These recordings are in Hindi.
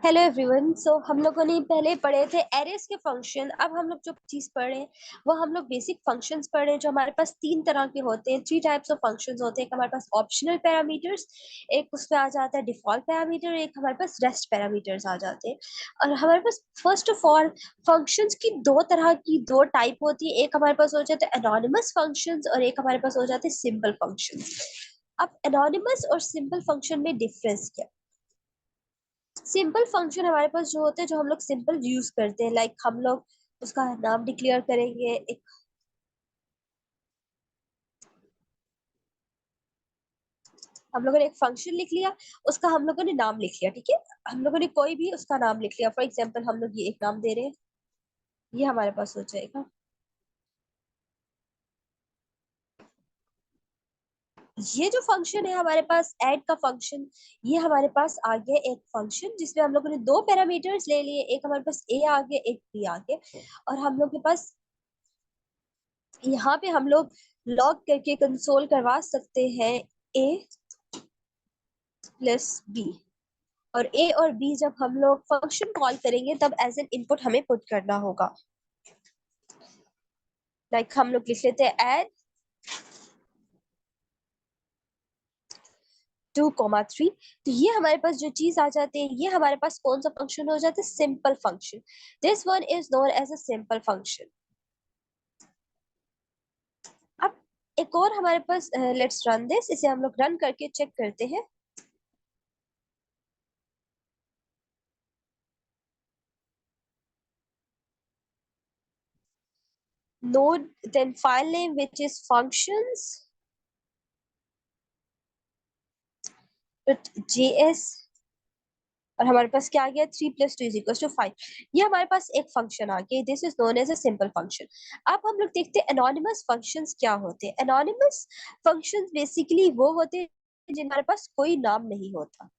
Hello everyone. सो हम लोगों ने पहले पढ़े थे एरेस के फंक्शन। अब हम लोग जो चीज पढ़ रहे हैं वो हम लोग बेसिक फंक्शंस पढ़ रहे हैं, जो हमारे पास तीन तरह के होते हैं। थ्री टाइप्स ऑफ फंक्शंस होते हैं। एक हमारे पास ऑप्शनल पैरामीटर्स, एक उसमें आ जाता है डिफॉल्ट पैरामीटर, एक हमारे पास रेस्ट पैरामीटर्स आ जाते हैं। और हमारे पास फर्स्ट ऑफ ऑल फंक्शंस की दो तरह की दो टाइप होती है। एक हमारे पास हो जाते हैं एनोनिमस फंक्शंस और एक हमारे पास हो जाते हैं सिंपल फंक्शंस। अब एनोनिमस और सिंपल फंक्शन में डिफरेंस क्या? सिंपल फंक्शन हमारे पास जो होते हैं, जो हम लोग सिंपल यूज करते हैं, लाइक हम लोग उसका नाम डिक्लेयर करेंगे। एक हम लोगों ने एक फंक्शन लिख लिया, उसका हम लोगों ने नाम लिख लिया, ठीक है। हम लोगों ने कोई भी उसका नाम लिख लिया। फॉर एग्जांपल हम लोग ये एक नाम दे रहे हैं, ये हमारे पास हो जाएगा। ये जो फंक्शन है हमारे पास ऐड का फंक्शन, ये हमारे पास आ गया एक फंक्शन जिसमें हम लोगों ने दो पैरामीटर्स ले लिए। एक हमारे पास ए आ गया, एक बी आ गया। और हम लोग के पास यहाँ पे हम लोग लॉग करके कंसोल करवा सकते हैं ए प्लस बी। और ए और बी जब हम लोग फंक्शन कॉल करेंगे तब एज एन इनपुट हमें पुट करना होगा। लाइक हम लोग लिख लेते हैं ऐड 2,3। तो ये हमारे पास जो चीज आ जाती है, ये हमारे पास कौन सा फंक्शन हो जाता है? Simple function. This one is known as a simple function. अब एक और हमारे पास, लेट्स रन दिस, इसे हम लोग रन करके चेक करते हैं। node then file name which is functions js। और हमारे पास क्या आ गया? 3 + 2 = 5। ये हमारे पास एक फंक्शन आ गया। This is known as a simple function. अब हम लोग देखते हैं एनोनिमस फंक्शंस क्या होते हैं। एनोनिमस फंक्शंस बेसिकली वो होते हैं जिनके पास कोई नाम नहीं होता।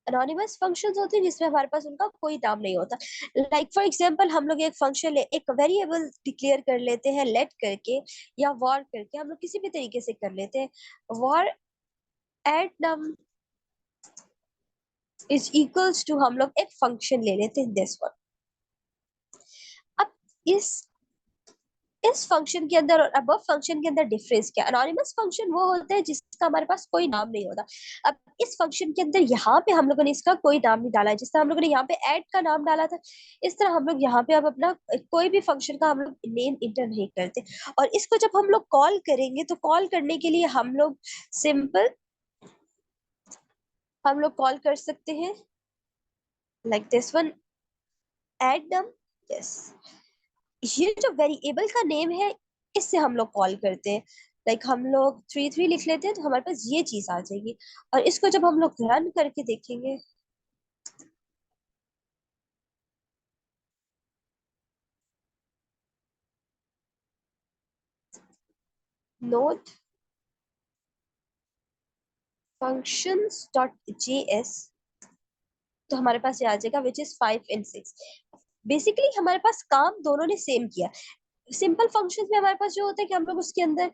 एनोनिमस फंक्शंस होते हैं जिसमें हमारे पास उनका कोई नाम नहीं होता। लाइक फॉर एग्जांपल हम लोग एक फंक्शन एक वेरिएबल डिक्लेयर कर लेते हैं लेट करके या वॉर करके, हम लोग किसी भी तरीके से कर लेते हैं। Var add num is equals to, हम लोग एक फंक्शन ले लेते हैं दिस वन। अब इस इस फंक्शन के अंदर और अबव फंक्शन के अंदर डिफरेंस क्या? एनोनिमस फंक्शन वो होता है जिसका हमारे पास कोई नाम नहीं होता। अब इस फंक्शन के अंदर यहाँ पे हम लोगों ने इसका कोई नाम नहीं डाला है। जिस तरह हम लोगों ने यहाँ पे ऐड का नाम डाला था, इस तरह हम लोग यहाँ पे अब अपना कोई भी फंक्शन का हम लोग नेम इंटर नहीं करते। और इसको जब हम लोग कॉल करेंगे तो कॉल करने के लिए हम लोग सिंपल हम लोग कॉल कर सकते हैं like this one, add num. Yes, ये जो वेरिएबल का नेम है, इससे हम लोग कॉल करते हैं। लाइक हम लोग 3 3 लिख लेते हैं तो हमारे पास ये चीज आ जाएगी। और इसको जब हम लोग रन करके देखेंगे, नोट functions डॉट js, तो हमारे पास ये आ जाएगा विच इज 5 and 6। बेसिकली हमारे पास काम दोनों ने सेम किया। सिंपल फंक्शंस में हमारे पास जो होता है कि हम लोग उसके अंदर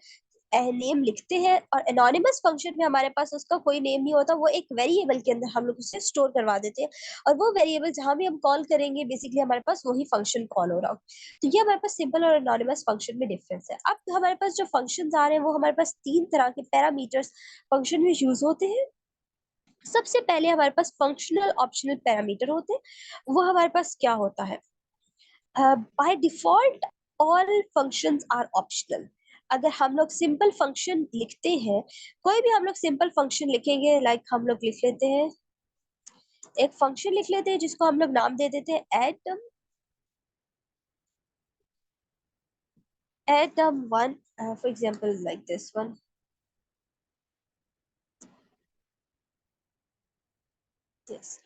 नेम लिखते हैं, और एनोनिमस फंक्शन में हमारे पास उसका कोई नेम नहीं होता। वो एक वेरिएबल के अंदर हम लोग उसे स्टोर करवा देते हैं। और वो वेरिएबल जहां भी हम कॉल करेंगे बेसिकली हमारे पास वही फंक्शन कॉल हो रहा हो। तो ये हमारे पास सिंपल और एनोनिमस फंक्शन में डिफरेंस है। अब हमारे पास जो फंक्शन आ रहे हैं वो हमारे पास तीन तरह के पैरामीटर्स फंक्शन में यूज होते हैं। सबसे पहले हमारे पास फंक्शनल ऑप्शनल पैरामीटर होते हैं। वो हमारे पास क्या होता है? By default all functions are optional. अगर हम लोग सिंपल फंक्शन लिखते हैं, कोई भी हम लोग सिंपल फंक्शन लिखेंगे, लाइक हम लोग लिख लेते हैं एक फंक्शन लिख लेते हैं जिसको हम लोग नाम दे देते हैं atom1, for example like this one. Yes,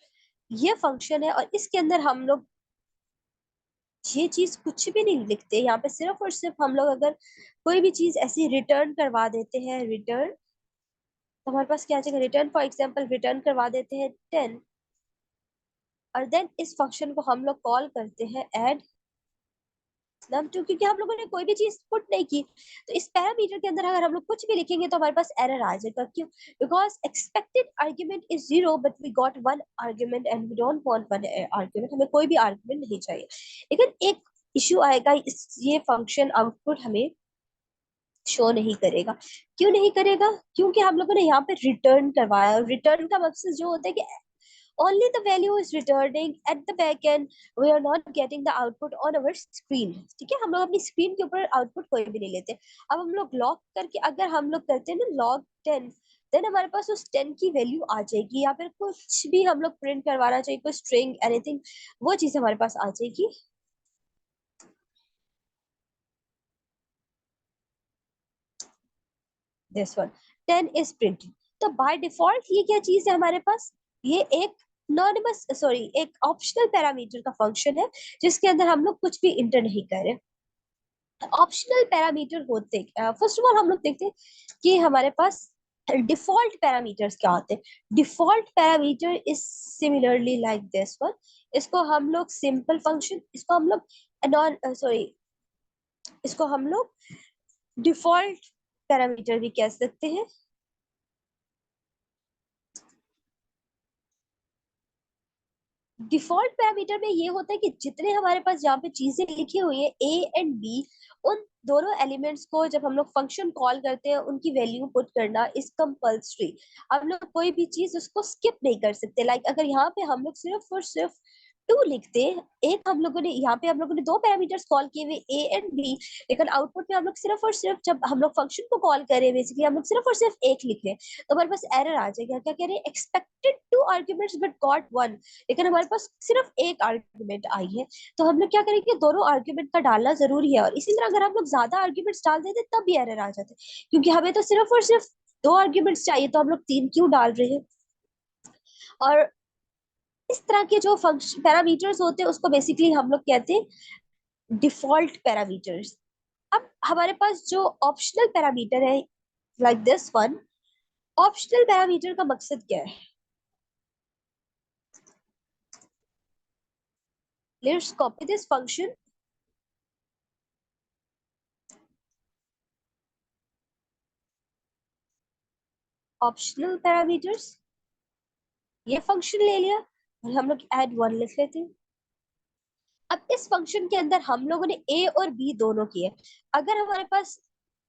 ये फंक्शन है और इसके अंदर हम लोग ये चीज कुछ भी नहीं लिखते। यहाँ पे सिर्फ और सिर्फ हम लोग अगर कोई भी चीज ऐसी रिटर्न करवा देते हैं, रिटर्न, तो हमारे पास क्या आ जाएगा? रिटर्न फॉर एग्जांपल रिटर्न करवा देते हैं 10। और देन इस फंक्शन को हम लोग कॉल करते हैं ऐड नम टू, क्योंकि हम लोगों ने कोई भी चीज पुट नहीं की, तो इस पैरामीटर के अंदर अगर हम लोग कुछ भी लिखेंगे तो हमारे पास एरर आ जाएगा। क्यों? Because expected argument is 0 but we got one argument and we don't want one argument, हमें कोई भी आर्ग्यूमेंट नहीं चाहिए। लेकिन एक इश्यू आएगा, इस ये फंक्शन आउटपुट हमें शो नहीं करेगा। क्यों नहीं करेगा? क्योंकि हम लोगों ने यहाँ पे रिटर्न करवाया। रिटर्न का मकसद जो होता है कि only the value is returning at the back end, we are not getting the output on our screen। ठीक है, हम लोग अपनी स्क्रीन के ऊपर आउटपुट कोई भी नहीं लेते। अब हम लोग लॉग करके अगर हम लोग करते हैं ना log 10, देन हमारे पास उस 10 की वैल्यू आ जाएगी, या फिर कुछ भी हम लोग प्रिंट करवाना चाहिए, कोई स्ट्रिंग एनीथिंग, वो चीज हमारे पास आ जाएगी। This one 10 is printed. तो बाय डिफॉल्ट ये क्या चीज है हमारे पास? ये एक anonymous, सॉरी, एक ऑप्शनल पैरामीटर का फंक्शन है, जिसके अंदर हम लोग कुछ भी इंटर नहीं कर रहे। ऑप्शनल पैरामीटर होते, फर्स्ट ऑफ ऑल हम लोग देखते हैं कि हमारे पास डिफॉल्ट पैरामीटर्स क्या होते हैं। Default parameter is similarly like this one. इसको हम लोग सिंपल फंक्शन, इसको हम लोग नॉन सॉरी इसको हम लोग डिफॉल्ट पैरामीटर भी कह सकते हैं। डिफॉल्ट पैरामीटर में ये होता है कि जितने हमारे पास जहाँ पे चीजें लिखी हुई है ए एंड बी, उन दोनों एलिमेंट्स को जब हम लोग फंक्शन कॉल करते हैं उनकी वैल्यू पुट करना इज कंपल्सरी। हम लोग कोई भी चीज उसको स्किप नहीं कर सकते। लाइक अगर यहाँ पे हम लोग सिर्फ और सिर्फ टू लिखते, एक हम लोगों ने यहाँ पे हम लोगों ने दो पैरामीटर्स कॉल किए हुए ए एंड बी, लेकिन आउटपुट में हम लोग सिर्फ और सिर्फ जब हम लोग फंक्शन को कॉल करें बेसिकली हम लोग सिर्फ और सिर्फ एक लिख रहे हैं, तो हमारे पास एरर आ जाएगा। क्या कह रहे हैं? Expected two arguments but got one, लेकिन हमारे पास सिर्फ एक आर्ग्यूमेंट आई है। तो हम लोग क्या करेंगे? दोनों आर्ग्यूमेंट का डालना जरूरी है। और इसी तरह अगर हम लोग ज्यादा आर्ग्यूमेंट्स डाल देते तब भी एरर आ जाते, क्योंकि हमें तो सिर्फ और सिर्फ दो आर्ग्यूमेंट्स चाहिए, तो हम लोग तीन क्यों डाल रहे हैं? और इस तरह के जो फंक्शन पैरामीटर्स होते हैं उसको बेसिकली हम लोग कहते हैं डिफॉल्ट पैरामीटर्स। अब हमारे पास जो ऑप्शनल पैरामीटर है like this one, optional parameter का मकसद क्या है? Let's copy this function. Optional parameters, ये फंक्शन ले लिया और हम लोग ऐड वन लिख लेते हैं। अब इस फंक्शन के अंदर हम लोगों ने ए और बी दोनों किए। अगर हमारे पास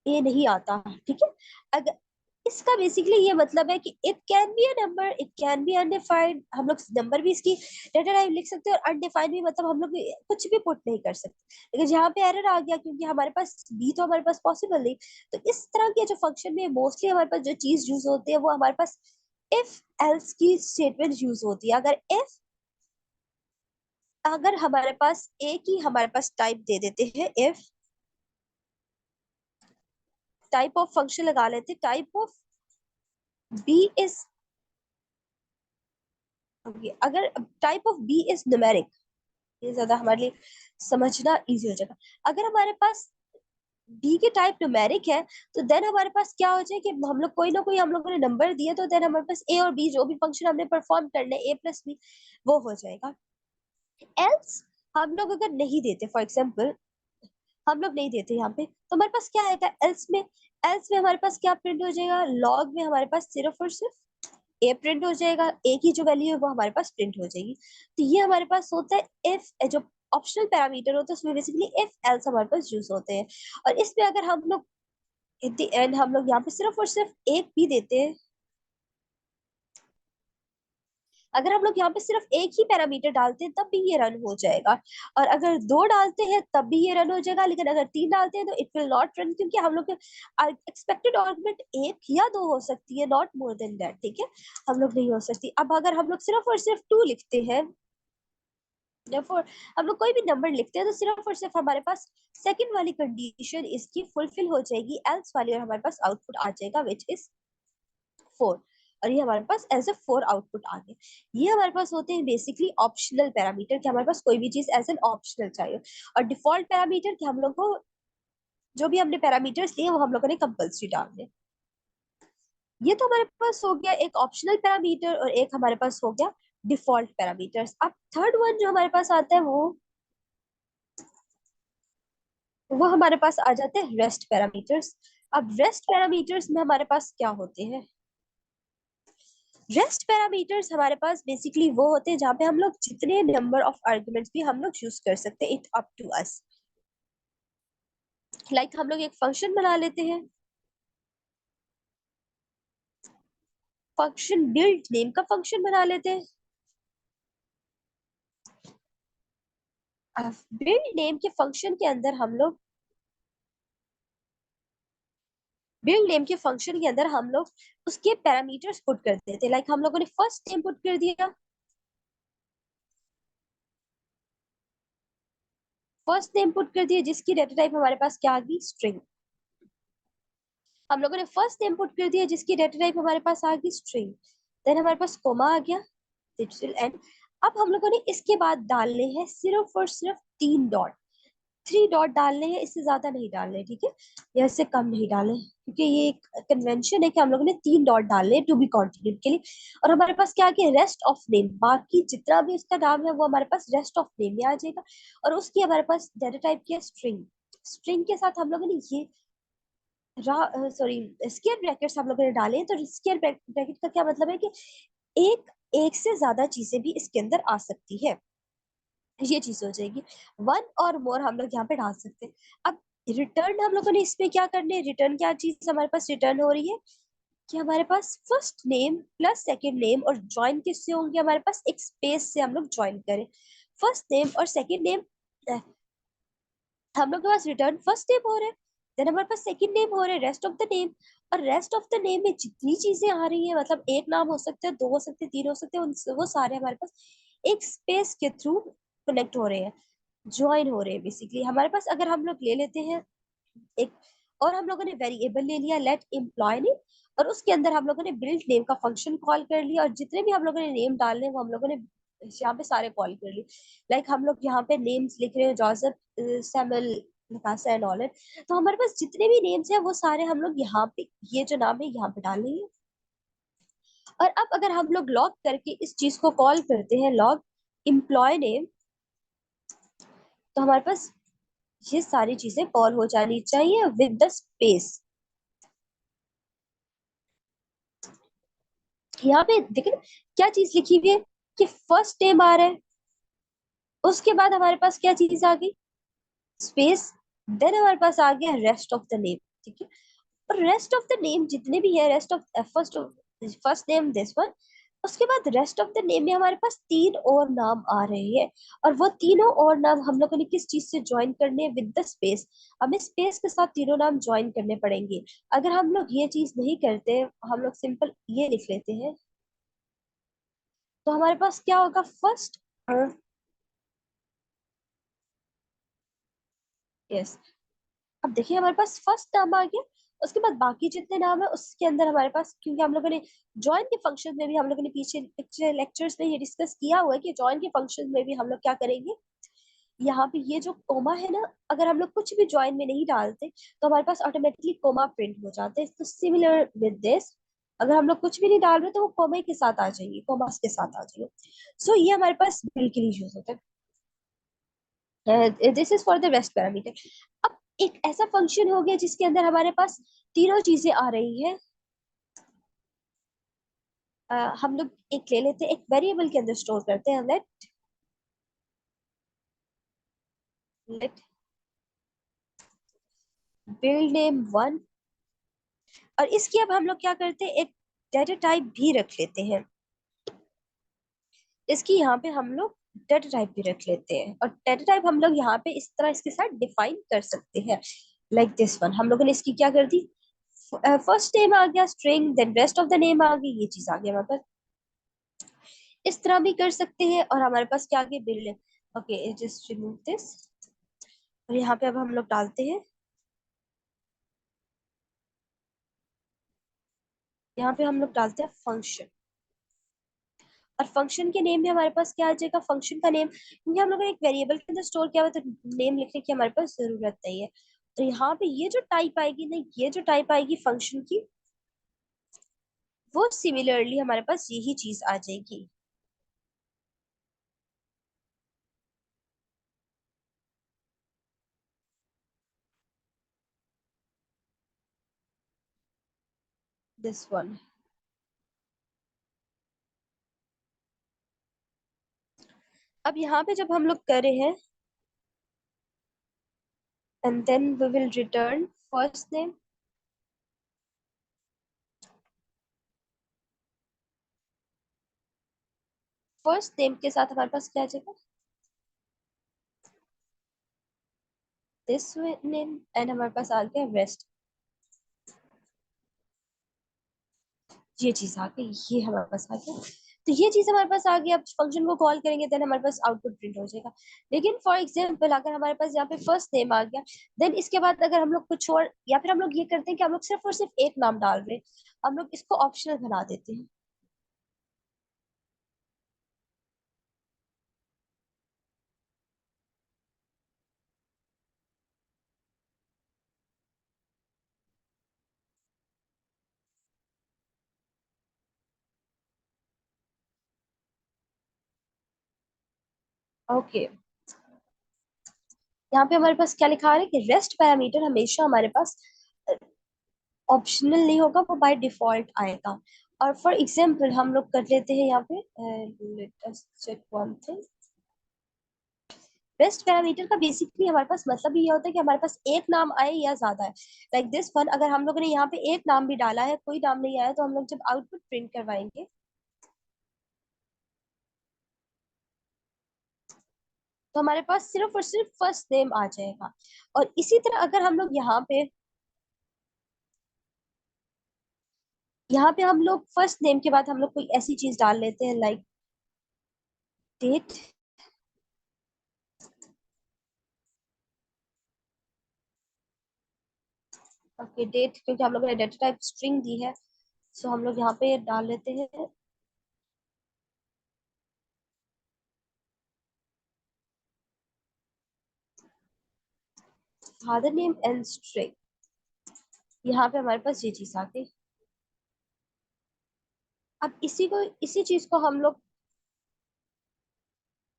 ए नहीं आता, ठीक है, अगर इसका बेसिकली ये मतलब है कि it can be a number, it can be undefined. हम लोग नंबर भी इसकी डेटा टाइप लिख सकते हैं, और अनडिफाइंड भी मतलब हम लोग कुछ भी पुट नहीं कर सकते। लेकिन यहाँ पे एरर आ गया क्योंकि हमारे पास बी तो हमारे पास पॉसिबल नहीं। तो इस तरह के जो फंक्शन में मोस्टली हमारे पास जो चीज यूज होती है वो हमारे पास इफ एल्स की स्टेटमेंट यूज होती है। अगर इफ, अगर हमारे पास ए की हमारे पास टाइप दे देते हैं इफ, टाइप ऑफ फंक्शन लगा लेते, टाइप ऑफ बी इज, अगर type of B is numeric, ये ज्यादा हमारे लिए समझना इजी हो जाएगा। अगर हमारे पास बी के टाइप न्यूमेरिक है, तो देन हमारे पास क्या हो जाए कि हम लोग कोई ना कोई हम लोगों ने नंबर दिया, तो देन हमारे पास ए और बी जो भी फंक्शन हमने परफॉर्म करना है ए प्लस बी, वो हो जाएगा। एल्स हम लोग अगर नहीं देते, फॉर एग्जाम्पल हम लोग नहीं देते यहाँ पे, तो हमारे पास क्या आएगा एल्स में? एल्स में हमारे पास क्या प्रिंट हो जाएगा? लॉग में हमारे पास सिर्फ और सिर्फ ए प्रिंट हो जाएगा, ए की जो वैल्यू है वो हमारे पास प्रिंट हो जाएगी। तो ये हमारे पास होता है इफ, जो ऑप्शनल पैरामीटर होता है उसमें बेसिकली इफ एल्स हमारे पास यूज होते हैं। और इसमें अगर हम लोग एट द एंड हम लोग यहाँ पे सिर्फ और सिर्फ एक भी देते हैं, अगर हम लोग यहाँ पे सिर्फ एक ही पैरामीटर डालते हैं तब भी ये रन हो जाएगा। और अगर दो डालते हैं तब भी ये रन हो जाएगा, लेकिन अगर तीन डालते हैं तो इट विल नॉट रन, क्योंकि हम लोग एक्सपेक्टेड आर्गुमेंट एक या दो हो सकती है, नॉट मोर देन दैट। ठीक है, हम लोग नहीं हो सकती। अब अगर हम लोग सिर्फ और सिर्फ टू लिखते हैं, therefore हम लोग कोई भी नंबर लिखते हैं तो सिर्फ और सिर्फ हमारे पास सेकंड वाली कंडीशन इसकी फुलफिल हो जाएगी, एल्स वाली, और हमारे पास आउटपुट आ जाएगा विच इज 4। और ये हमारे पास एज ए 4 आउटपुट आ गए। ये हमारे पास होते हैं बेसिकली ऑप्शनल पैरामीटर, कि हमारे पास कोई भी चीज एज एन ऑप्शनल चाहिए। और डिफॉल्ट पैरामीटर कि हम लोग को जो भी हमने पैरामीटर्स लिए वो हम लोगों ने कंपल्सरी डालने। ये तो हमारे पास हो गया एक ऑप्शनल पैरामीटर, और एक हमारे पास हो गया डिफॉल्ट पैरामीटर्स। अब थर्ड वन जो हमारे पास आता है वो वो हमारे पास आ जाते हैं रेस्ट पैरामीटर्स। अब रेस्ट पैरामीटर्स में हमारे पास क्या होते हैं? रेस्ट पैरामीटर्स हमारे पास बेसिकली वो होते हैं जहाँ पे हम लोग जितने नंबर ऑफ आर्गुमेंट्स भी हम लोग यूज कर सकते हैं, it up to us. Like हम लोग एक फंक्शन बना लेते हैं, फंक्शन बिल्ड नेम का फंक्शन बना लेते हैं। बिल्ड नेम के फंक्शन के अंदर हम लोग बिल्ड नेम के फंक्शन के अंदर हम लोग उसके पैरामीटर्स पुट कर देते हैं। लाइक हम लोगों ने फर्स्ट नेम पुट कर दिया, फर्स्ट नेम पुट कर दिया जिसकी डेटा टाइप हमारे पास क्या आ गई, स्ट्रिंग। हम लोगों ने फर्स्ट नेम पुट कर दिया जिसकी डेटा टाइप हमारे पास आ गई, स्ट्रिंग। देन हमारे पास कोमा आ गया, दिस विल एंड। अब हम लोगों ने इसके बाद डालने हैं सिर्फ और सिर्फ 3 डॉट। 3 डॉट डालने हैं, इससे ज्यादा नहीं डालने, ठीक है, या इससे कम नहीं डालने, क्योंकि ये एक कन्वेंशन है कि हम लोगों ने 3 डॉट डालने टू बी कंटिन्यूड के लिए। और हमारे पास क्या आ गया, रेस्ट ऑफ नेम। बाकी जितना भी उसका नाम है वो हमारे पास रेस्ट ऑफ नेम में आ जाएगा। और उसकी हमारे पास डाटा टाइप किया स्ट्रिंग। स्ट्रिंग के साथ हम लोगों ने ये सॉरी स्क्वायर ब्रैकेट्स हम लोगों ने डाले। तो स्क्वायर ब्रैकेट का क्या मतलब है कि एक एक से ज्यादा चीजें भी इसके अंदर आ सकती है, ये चीज हो जाएगी। वन और मोर हम लोग यहाँ पे डाल सकते हैं। अब रिटर्न हम लोगों ने इसमें क्या करने है, रिटर्न क्या चीज हमारे पास रिटर्न हो रही है कि हमारे पास first name plus second name, और ज्वाइन किससे होंगे, हमारे पास एक स्पेस से हम लोग ज्वाइन करें फर्स्ट नेम और सेकंड नेम। हम लोग के पास रिटर्न फर्स्ट नेम हो रहा है, देन हमारे पास सेकंड नेम हो रहा है, रेस्ट ऑफ द नेम। और रेस्ट ऑफ द नेम में जितनी चीजें आ रही है, मतलब एक नाम हो सकते हैं, दो हो सकते हैं, तीन हो सकते हैं, वो सारे हमारे पास एक स्पेस के थ्रू कनेक्ट हो रहे हैं, ज्वाइन हो रहे हैं। बेसिकली हमारे पास अगर हम लोग ले लेते हैं एक, और हम लोगों ने वेरिएबल ले लिया लेट एम्प्लॉय नेम, और उसके अंदर हम लोगों ने बिल्ड नेम का फंक्शन कॉल कर लिया, और जितने भी हम लोगों ने नेम डालने वो हम लोगों ने यहाँ पे सारे कॉल कर लिए। लाइक हम लोग यहाँ पे नेम्स लिख रहे हैं, Joseph, Samuel, Natasha and all. तो हमारे पास जितने भी नेम्स हैं वो सारे हम लोग यहाँ पे, ये जो नाम है यहाँ पे डाल लेंगे। और अब अगर हम लोग लॉग करके इस चीज को कॉल करते हैं, लॉग एम्प्लॉय नेम, तो हमारे पास ये सारी चीजें कॉल हो जानी चाहिए विद द स्पेस। यहाँ पे देखिए ना, क्या चीज लिखी हुई है कि फर्स्ट नेम आ रहा है, उसके बाद हमारे पास क्या चीज आ गई, स्पेस। देन हमारे पास आ गया रेस्ट ऑफ द नेम, ठीक है। और रेस्ट ऑफ द नेम जितने भी है, rest of first first name this one, उसके बाद रेस्ट ऑफ द नेम में हमारे पास 3 और नाम आ रहे हैं। और वो तीनों और नाम हम लोगों ने किस चीज से ज्वाइन करने हैं, विद द स्पेस। हमें स्पेस के साथ तीनों नाम ज्वाइन करने पड़ेंगे। अगर हम लोग ये चीज नहीं करते, हम लोग सिंपल ये लिख लेते हैं, तो हमारे पास क्या होगा, फर्स्ट, यस। अब देखिए हमारे पास फर्स्ट नाम आ गया, उसके बाद बाकी जितने नाम है उसके अंदर हमारे पास, क्योंकि हम लोगों ने जॉइन के फंक्शन में भी, हम लोगों ने पीछे पिछले लेक्चर्स में ये डिस्कस किया हुआ है कि जॉइन के फंक्शन में भी हम लोग क्या करेंगे, यहाँ पे ये जो कोमा है ना, अगर हम लोग कुछ भी जॉइन में नहीं डालते तो हमारे पास ऑटोमेटिकली कोमा प्रिंट हो जाते हैं। तो सिमिलर विद दिस, अगर हम लोग कुछ भी नहीं डाल रहे तो वो कोमे के साथ आ जाएगी, कोमास के साथ आ जाएगी। सो ये हमारे पास बिल्कुल यूज होता है। This is for the rest parameter. अब एक ऐसा फंक्शन हो गया जिसके अंदर हमारे पास तीनों चीजें आ रही हैं। हम लोग एक ले लेते हैं, एक वेरिएबल के अंदर स्टोर करते हैं, let let build name one. और इसकी अब हम लोग क्या करते हैं, एक डेटा टाइप भी रख लेते हैं। इसकी यहाँ पे हम लोग डेटा टाइप भी रख लेते हैं, और डेटा टाइप हम लोग यहाँ पे इस तरह इसके साथ डिफाइन कर सकते हैं, लाइक दिस वन। हम लोगों ने इसकी क्या कर दी, फर्स्ट नेम आ गया string, then rest of the name आ गई, ये चीज आ गया हमारे पास। इस तरह भी कर सकते हैं। और हमारे पास क्या आ गया, build. Okay, just remove this. और यहाँ पे अब हम लोग डालते हैं, यहाँ पे हम लोग डालते हैं फंक्शन। और फंक्शन के नेम में हमारे पास क्या आ जाएगा, फंक्शन का नेम, क्योंकि हम लोगों ने एक वेरिएबल के अंदर स्टोर किया हुआ, तो नेम लिखने की हमारे पास जरूरत नहीं है। तो यहाँ पे ये जो टाइप आएगी ना, ये जो टाइप आएगी फंक्शन की, वो सिमिलरली हमारे पास यही चीज आ जाएगी। This one. अब यहाँ पे जब हम लोग कर रहे हैं, and then we will return first name. First name के साथ हमारे पास क्या आ जाएगा, दिस नेम, एंड हमारे पास आ गया रेस्ट। ये चीज आ गई, ये हमारे पास आ गया। तो ये चीज हमारे पास आ गई। अब फंक्शन को कॉल करेंगे देन हमारे पास आउटपुट प्रिंट हो जाएगा। लेकिन फॉर एग्जांपल अगर हमारे पास यहाँ पे फर्स्ट नेम आ गया, देन इसके बाद अगर हम लोग कुछ और, या फिर हम लोग ये करते हैं कि हम लोग सिर्फ और सिर्फ एक नाम डाल रहे हैं, हम लोग इसको ऑप्शनल बना देते हैं। ओके, यहाँ पे हमारे पास क्या लिखा है कि रेस्ट पैरामीटर हमेशा हमारे पास ऑप्शनल नहीं होगा, वो बाय डिफॉल्ट आएगा। और फॉर एग्जांपल हम लोग कर लेते हैं यहाँ पे, let us check one thing. Rest parameter का बेसिकली हमारे पास मतलब ये होता है कि हमारे पास एक नाम आए या ज्यादा है। लाइक दिस वन, अगर हम लोगों ने यहाँ पे एक नाम भी डाला है, कोई नाम नहीं आया, तो हम लोग जब आउटपुट प्रिंट करवाएंगे तो हमारे पास सिर्फ और सिर्फ फर्स्ट नेम आ जाएगा। और इसी तरह अगर हम लोग यहाँ पे हम लोग फर्स्ट नेम के बाद हम लोग कोई ऐसी चीज डाल लेते हैं लाइक डेट। ओके, डेट, क्योंकि हम लोग ने डेटा टाइप स्ट्रिंग दी है, सो हम लोग यहाँ पे डाल लेते हैं फादर नेम एंड स्ट्रिंग। यहाँ पे हमारे पास ये चीज आ गई। अब इसी चीज को हम लोग,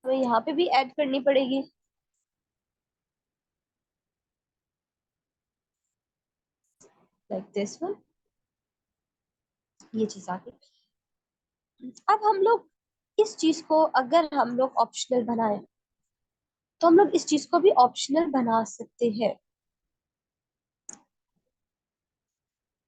हमें यहाँ पे भी ऐड करनी पड़ेगी, लाइक दिस वन। ये चीज आ गई। अब हम लोग इस चीज को अगर हम लोग ऑप्शनल बनाए, तो हम लोग इस चीज को भी ऑप्शनल बना सकते हैं।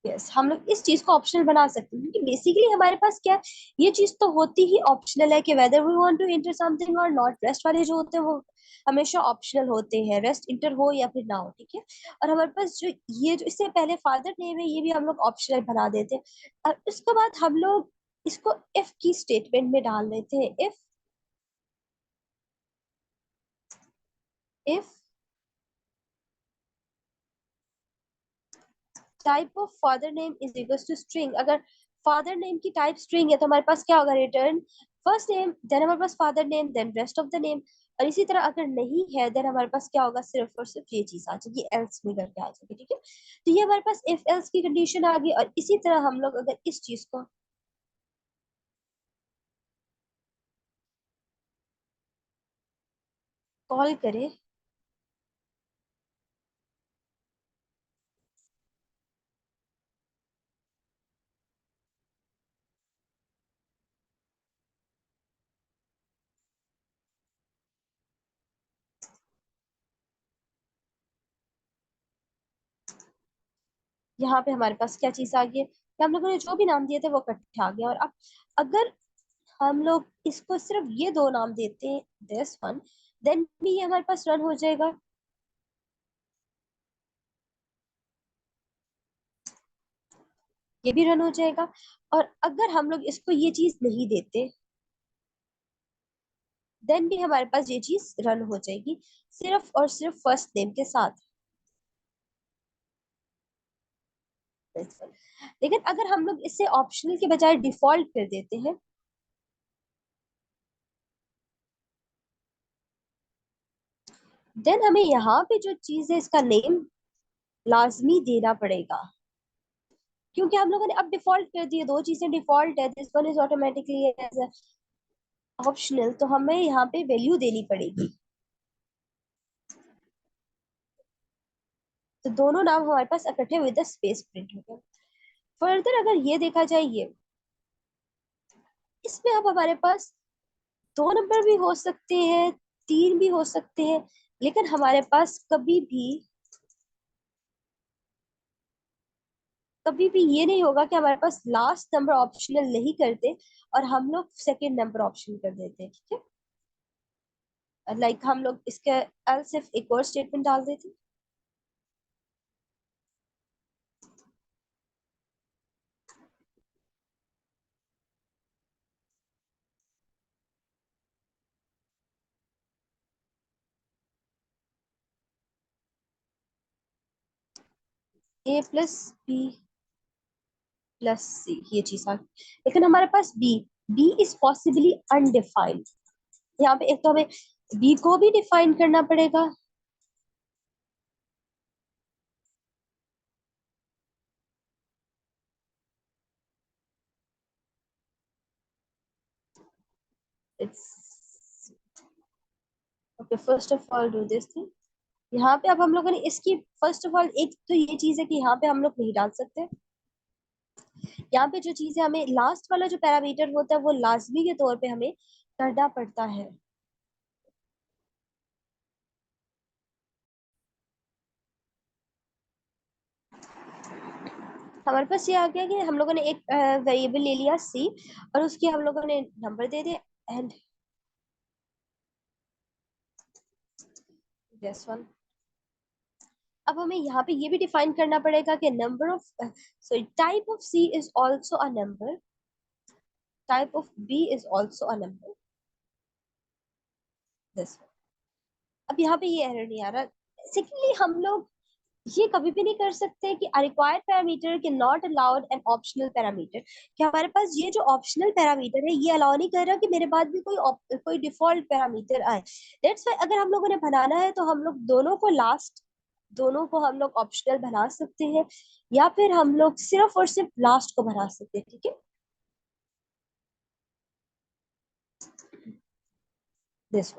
यस, हम लोग इस चीज को ऑप्शनल बना सकते हैं, क्योंकि बेसिकली हमारे पास क्या है, ये चीज तो होती ही ऑप्शनल है कि whether we want to enter something और नॉट। रेस्ट वाले जो होते हैं वो हमेशा ऑप्शनल होते हैं, रेस्ट इंटर हो या फिर ना हो, ठीक है। और हमारे पास जो ये जो इससे पहले फादर नेम है, ये भी हम लोग ऑप्शनल बना देते हैं। और उसके बाद हम लोग इसको इफ की स्टेटमेंट में डाल देते हैं। If type of father name is equals to string, अगर फादर नेम की टाइप स्ट्रिंग है तो हमारे पास क्या होगा, रिटर्न फर्स्ट नेम, देन हमारे पास father name, then rest of the name. और इसी तरह अगर नहीं है देन हमारे पास क्या होगा, सिर्फ और सिर्फ ये चीज आ जाएगी, एल्स में करके आ जाएगी, ठीक है। तो ये हमारे पास इफ एल्स की कंडीशन आ गई। और इसी तरह हम लोग अगर इस चीज को कॉल करें, यहाँ पे हमारे पास क्या चीज आ गई है कि हम लोगों ने जो भी नाम दिए थे वो इकट्ठे आ गया। और अब अगर हम लोग इसको सिर्फ ये दो नाम देते हैं, दिस वन, देन भी ये हमारे पास रन हो जाएगा। ये भी रन हो जाएगा। और अगर हम लोग इसको ये चीज नहीं देते, देन भी हमारे पास ये चीज रन हो जाएगी, सिर्फ और सिर्फ फर्स्ट नेम के साथ। लेकिन अगर हम लोग इसे ऑप्शनल के बजाय डिफॉल्ट कर देते हैं, देन हमें यहाँ पे जो चीज है इसका नेम लाजमी देना पड़ेगा। क्योंकि हम लोगों ने अब डिफॉल्ट कर दिए, दो चीजें डिफॉल्ट है, this one is automatically as optional, तो हमें यहाँ पे वैल्यू देनी पड़ेगी। तो दोनों नाम हमारे पास इकट्ठे विद द स्पेस प्रिंट हो गए। फर्दर अगर ये देखा जाए, ये इसमें अब हमारे पास 2 नंबर भी हो सकते हैं, 3 भी हो सकते हैं, लेकिन हमारे पास कभी भी ये नहीं होगा कि हमारे पास लास्ट नंबर ऑप्शनल नहीं करते और हम लोग सेकेंड नंबर ऑप्शन कर देते हैं, ठीक है। लाइक हम लोग इसके सिर्फ एक और स्टेटमेंट डाल देते। A+B प्लस सी, ये चीज आ गई। लेकिन हमारे पास B, B is possibly undefined. यहाँ पे एक तो हमें बी को भी डिफाइन करना पड़ेगा। It's okay, first of all do this thing. यहाँ पे अब हम लोगों ने इसकी फर्स्ट ऑफ ऑल एक तो ये चीज है कि यहाँ पे हम लोग नहीं डाल सकते। यहाँ पे जो चीज है, हमें लास्ट वाला जो पैरामीटर होता है वो लाजमी के तौर पे हमें करना पड़ता है। हमारे पास ये आ गया कि हम लोगों ने एक वेरिएबल ले लिया सी, और उसके हम लोगों ने नंबर दे दिया, एंड दिस वन। अब हमें यहाँ पे ये भी डिफाइन करना पड़ेगा कि number of sorry type of C is also a number, type of B is also a number, this. अब यहाँ पे ये एरर नहीं आ रहा। सेकेंडली, हम लोग ये कभी भी नहीं कर सकते कि रिक्वायर्ड पैरामीटर के not allowed an optional parameter, कि हमारे पास ये जो ऑप्शनल पैरामीटर है ये अलाउ नहीं कर रहा कि मेरे बाद भी कोई डिफॉल्ट पैरामीटर आए। दैट्स व्हाई अगर हम लोगों ने बनाना है तो हम लोग दोनों को हम लोग ऑप्शनल बना सकते हैं, या फिर हम लोग सिर्फ और सिर्फ लास्ट को बना सकते हैं, ठीक है। दिस,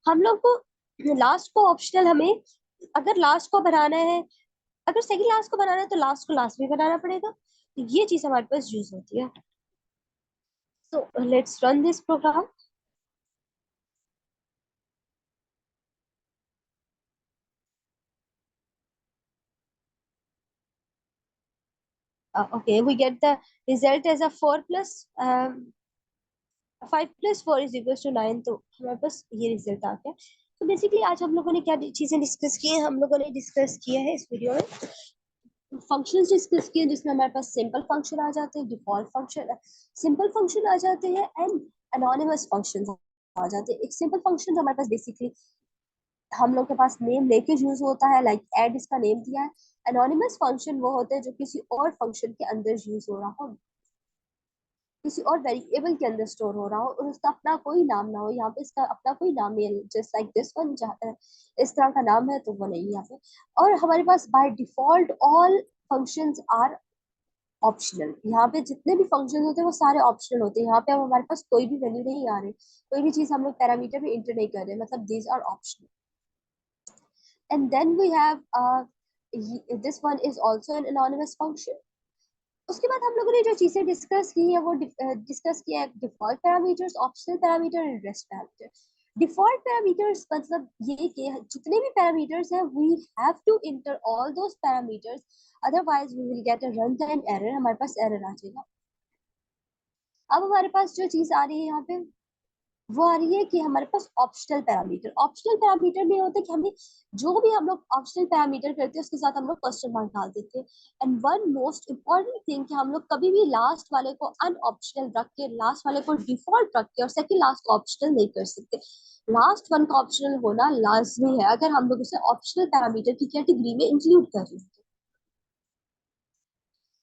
हम लोग को लास्ट को ऑप्शनल, हमें अगर लास्ट को बनाना है, अगर सेकंड लास्ट को बनाना है तो लास्ट को लास्ट में बनाना पड़ेगा, तो ये चीज हमारे पास यूज होती है। So let's run this program. Okay, we get the result as a 5 + 4 = 9, तो हमारे पास ये रिजल्ट आ गया। तो बेसिकली आज हम लोगों ने क्या चीजें डिस्कस की हैं, हम लोगों ने डिस्कस किया है इस वीडियो में फंक्शंस डिस्कस किए, जिसमें हमारे पास सिंपल फंक्शन आ जाते हैं, डिफॉल्ट फंक्शन, सिंपल फंक्शन आ जाते हैं, एंड एनोनिमस फंक्शन आ जाते हैं। एक सिंपल फंक्शन हमारे पास बेसिकली हम लोग के पास नेम लेके यूज होता है, लाइक ऐड इसका नेम दिया है। एनोनिमस फंक्शन वो होते हैं जो किसी और फंक्शन के अंदर यूज हो रहा हो, किसी और वेरिएबल के अंदर स्टोर हो रहा हो, और उसका अपना कोई नाम ना हो। यहाँ पे इसका अपना कोई नाम नहीं है, जस्ट लाइक दिस वन, इस तरह का नाम है तो वो नहीं है यहाँ पे। और हमारे पास by default all functions are optional. यहाँ पे जितने भी फंक्शन होते हैं वो सारे ऑप्शनल होते हैं। यहाँ पे अब हमारे पास कोई भी वैल्यू नहीं आ रही, कोई भी चीज हम लोग पैरामीटर में इंटर नहीं कर रहे, मतलब these are optional. And then we have this one is also an anonymous function. उसके बाद हम लोगों ने जो चीजें डिस्कस की है वो डिस्कस किया है default parameters, optional parameter and rest parameter. Default parameters मतलब ये कि जितने भी पैरामीटर्स हैं we have to enter all those parameters, otherwise we will get a run time error, हमारे पास एरर आ जाएगा। अब हमारे पास जो चीज आ रही है यहाँ पे वो आ रही है कि हमारे पास ऑप्शनल पैरामीटर। ऑप्शनल पैरामीटर में होता है कि हमें जो भी हम लोग ऑप्शनल पैरामीटर करते हैं उसके साथ हम लोग क्वेश्चन मार्क डाल देते हैं। And one most important thing कि हम लोग कभी भी लास्ट वाले को अनऑप्शनल रख के, लास्ट वाले को डिफॉल्ट रख के और सेकंड लास्ट को ऑप्शनल नहीं कर सकते। लास्ट वन का ऑप्शनल होना लाजमी है अगर हम लोग उसे ऑप्शनल पैरामीटर की कैटेगरी में इंक्लूड कर रहे हैं।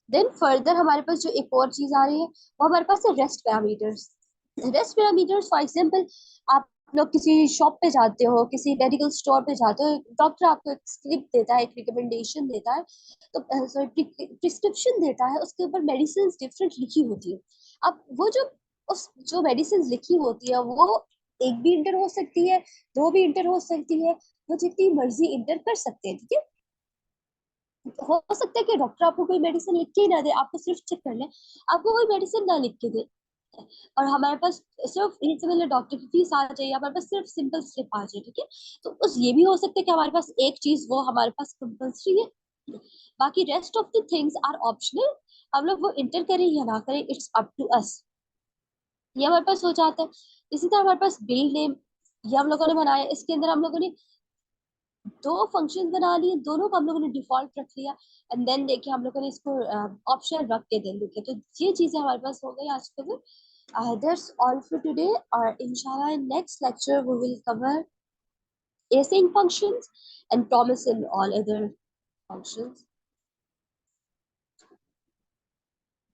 देन फर्दर हमारे पास जो एक और चीज आ रही है वो हमारे पास है rest parameters. Rest parameters for example, आप लोग किसी शॉप पे जाते हो, किसी मेडिकल स्टोर पे जाते हो, डॉक्टर आपको एक स्लिप देता है, एक रिकमेंडेशन देता है, तो सॉरी प्रिस्क्रिप्शन देता है, उसके ऊपर मेडिसिन डिफरेंट लिखी होती है। अब वो जो उस जो मेडिसिन लिखी होती है वो एक भी इंटर हो सकती है, दो भी इंटर हो सकती है, वो जितनी मर्जी इंटर कर सकते हैं, ठीक है। हो सकता है कि डॉक्टर आपको कोई मेडिसिन लिख के ही ना दे, आपको सिर्फ चेक कर ले, आपको कोई मेडिसिन ना लिख के दे, और हमारे पास सिर्फ ये समझ लो डॉक्टर की फीस आ जाए, हमारे पास सिर्फ सिंपल स्लिप आ जाए, ठीक है। तो उस ये भी हो सकता है कि हमारे पास एक चीज वो हमारे पास कंपल्सरी है, बाकी rest of the things are optional. हम लोग वो इंटर करें या ना करें, इट्स अप टू अस। ये हमारे पास हो जाता है। इसी तरह हमारे पास बिल नेम, ये हम लोगों ने बनाया, इसके अंदर हम लोगों ने दो फंक्शन बना लिए, दोनों को हम लोगों ने डिफॉल्ट रख लिया, एंड देन देखिए हम लोगों ने इसको ऑप्शन रख के दे लिखे। तो ये चीजें हमारे पास हो गई आज के दिन। That's all for today. Inshallah, in next lecture we will cover async functions and promise and all other functions.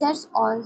That's all.